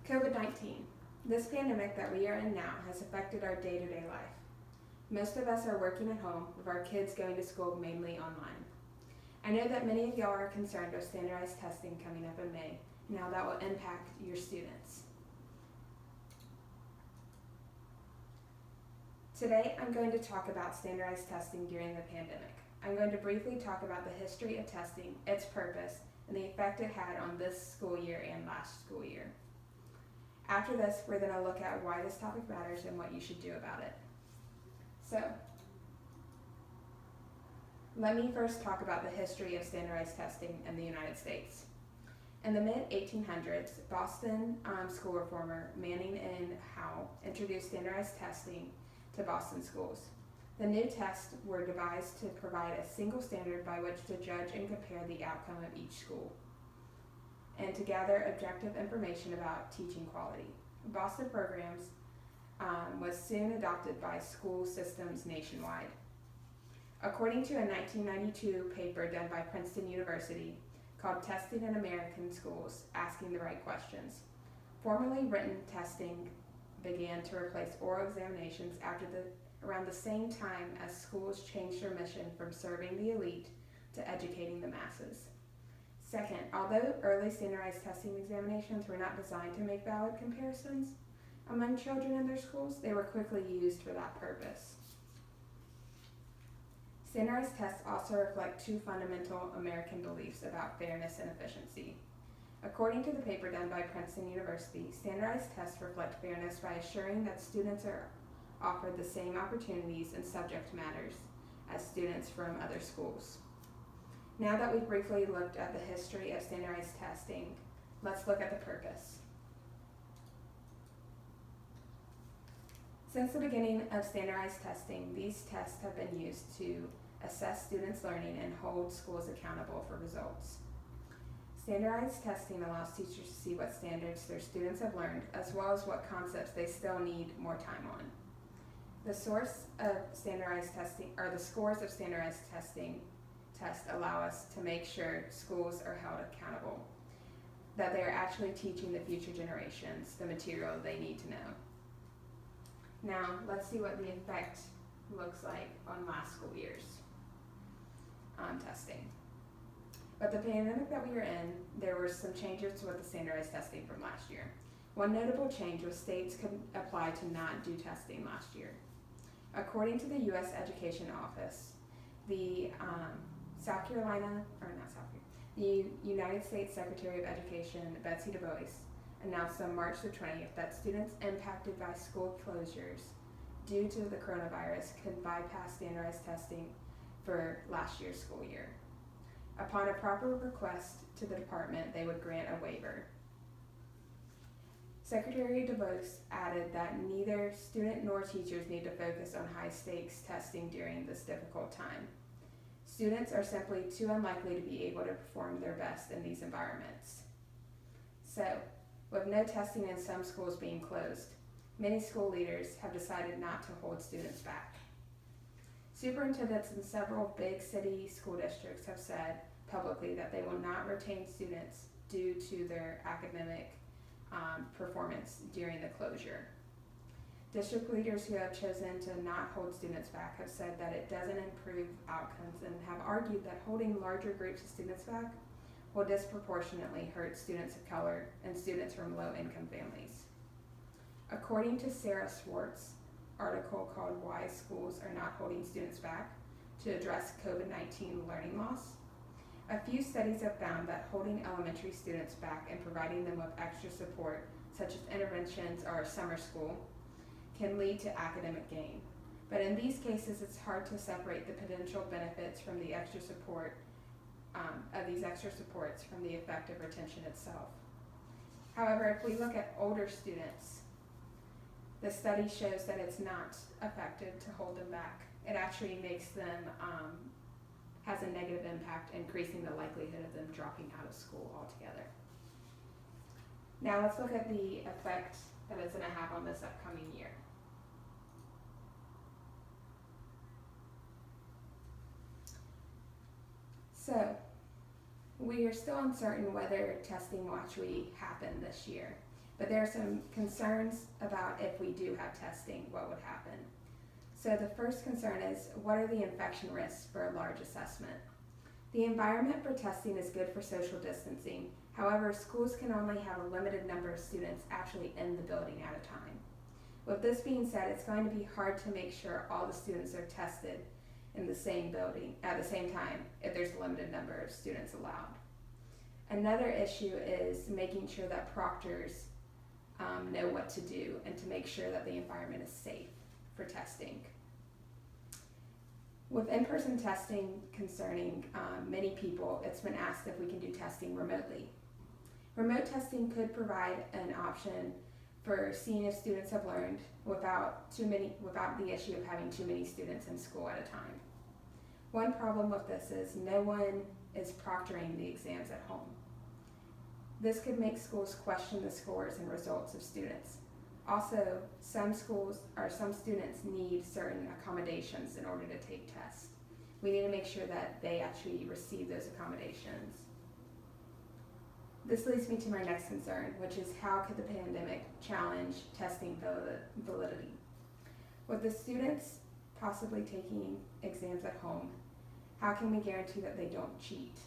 COVID-19. This pandemic that we are in now has affected our day-to-day life. Most of us are working at home, with our kids going to school mainly online. I know that many of y'all are concerned with standardized testing coming up in May and how that will impact your students. Today, I'm going to talk about standardized testing during the pandemic. I'm going to briefly talk about the history of testing, its purpose, and the effect it had on this school year and last school year. After this, we're going to look at why this topic matters and what you should do about it. So, let me first talk about the history of standardized testing in the United States. In the mid-1800s, Boston school reformer Manning and Howe introduced standardized testing to Boston schools. The new tests were devised to provide a single standard by which to judge and compare the outcome of each school, and to gather objective information about teaching quality. Boston programs was soon adopted by school systems nationwide. According to a 1992 paper done by Princeton University called Testing in American Schools, Asking the Right Questions, formally written testing began to replace oral examinations around the same time as schools changed their mission from serving the elite to educating the masses. Second, although early standardized testing examinations were not designed to make valid comparisons among children in their schools, they were quickly used for that purpose. Standardized tests also reflect two fundamental American beliefs about fairness and efficiency. According to the paper done by Princeton University, standardized tests reflect fairness by assuring that students are offered the same opportunities and subject matters as students from other schools. Now that we've briefly looked at the history of standardized testing, let's look at the purpose. Since the beginning of standardized testing, these tests have been used to assess students' learning and hold schools accountable for results. Standardized testing allows teachers to see what standards their students have learned, as well as what concepts they still need more time on. The scores of standardized testing tests allow us to make sure schools are held accountable, that they are actually teaching the future generations the material they need to know. Now, let's see what the effect looks like on last school year's testing. But the pandemic that we were in, there were some changes with the standardized testing from last year. One notable change was states could apply to not do testing last year. According to the U.S. Education Office, the the United States Secretary of Education, Betsy DeVos, announced on March the 20th that students impacted by school closures due to the coronavirus could bypass standardized testing for last year's school year. Upon a proper request to the department, they would grant a waiver. Secretary DeVos added that neither student nor teachers need to focus on high-stakes testing during this difficult time. Students are simply too unlikely to be able to perform their best in these environments. So, with no testing in some schools being closed, many school leaders have decided not to hold students back. Superintendents in several big city school districts have said publicly that they will not retain students due to their academic performance during the closure. District leaders who have chosen to not hold students back have said that it doesn't improve outcomes and have argued that holding larger groups of students back will disproportionately hurt students of color and students from low-income families. According to Sarah Swartz' article called Why Schools Are Not Holding Students Back to Address COVID-19 Learning Loss, a few studies have found that holding elementary students back and providing them with extra support, such as interventions or summer school, can lead to academic gain. But in these cases, it's hard to separate the potential benefits from the extra support of these extra supports from the effective retention itself. However, if we look at older students, the study shows that it's not effective to hold them back. It actually makes them, has a negative impact, increasing the likelihood of them dropping out of school altogether. Now let's look at the effect that it's going to have on this upcoming year. So, we are still uncertain whether testing will actually happen this year. but there are some concerns about if we do have testing, what would happen. So the first concern is, what are the infection risks for a large assessment? The environment for testing is good for social distancing. However, schools can only have a limited number of students actually in the building at a time. With this being said, it's going to be hard to make sure all the students are tested in the same building at the same time if there's a limited number of students allowed. Another issue is making sure that proctors know what to do and to make sure that the environment is safe for testing. With in-person testing concerning many people, it's been asked if we can do testing remotely. Remote testing could provide an option for seeing if students have learned without the issue of having too many students in school at a time. One problem with this is no one is proctoring the exams at home. This could make schools question the scores and results of students. Also, some students need certain accommodations in order to take tests. We need to make sure that they actually receive those accommodations. This leads me to my next concern, which is how could the pandemic challenge testing validity? With the students possibly taking exams at home, how can we guarantee that they don't cheat?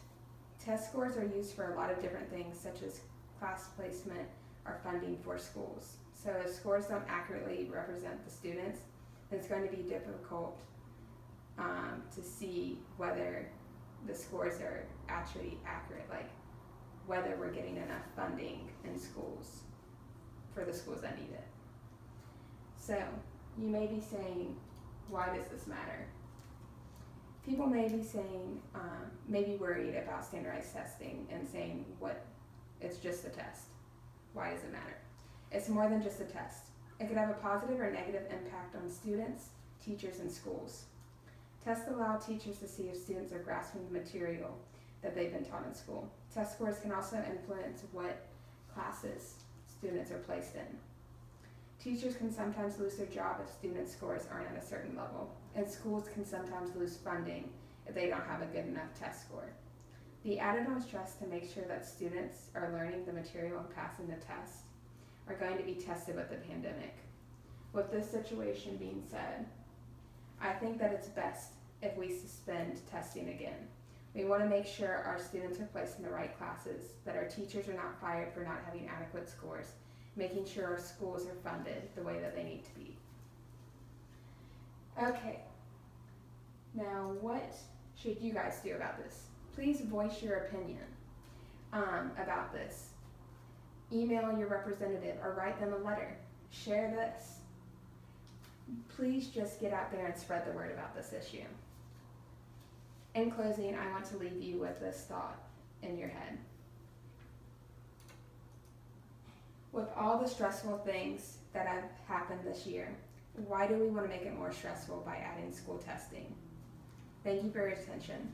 Test scores are used for a lot of different things, such as class placement or funding for schools. So if scores don't accurately represent the students, then it's going to be difficult to see whether the scores are actually accurate, like whether we're getting enough funding in schools for the schools that need it. So you may be saying, why does this matter? People may be saying, may be worried about standardized testing and saying, it's just a test. Why does it matter? It's more than just a test. It could have a positive or negative impact on students, teachers, and schools. Tests allow teachers to see if students are grasping the material that they've been taught in school. Test scores can also influence what classes students are placed in. Teachers can sometimes lose their job if student scores aren't at a certain level, and schools can sometimes lose funding if they don't have a good enough test score. The added on stress to make sure that students are learning the material and passing the test are going to be tested with the pandemic. With this situation being said, I think that it's best if we suspend testing again. We want to make sure our students are placed in the right classes, that our teachers are not fired for not having adequate scores, making sure our schools are funded the way that they need to be. Okay, now what should you guys do about this? Please voice your opinion about this. Email your representative or write them a letter. Share this. Please just get out there and spread the word about this issue. In closing, I want to leave you with this thought in your head. With all the stressful things that have happened this year, why do we want to make it more stressful by adding school testing? Thank you for your attention.